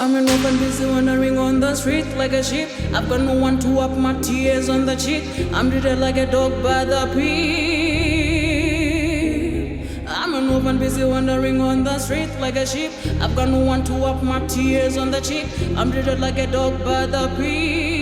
I'm an orphan busy wandering on the street like a sheep. I've got no one to wipe my tears on the cheek. I'm treated like a dog by the pig. I'm an orphan busy wandering on the street like a sheep. I've got no one to wipe my tears on the cheek. I'm treated like a dog by the pig.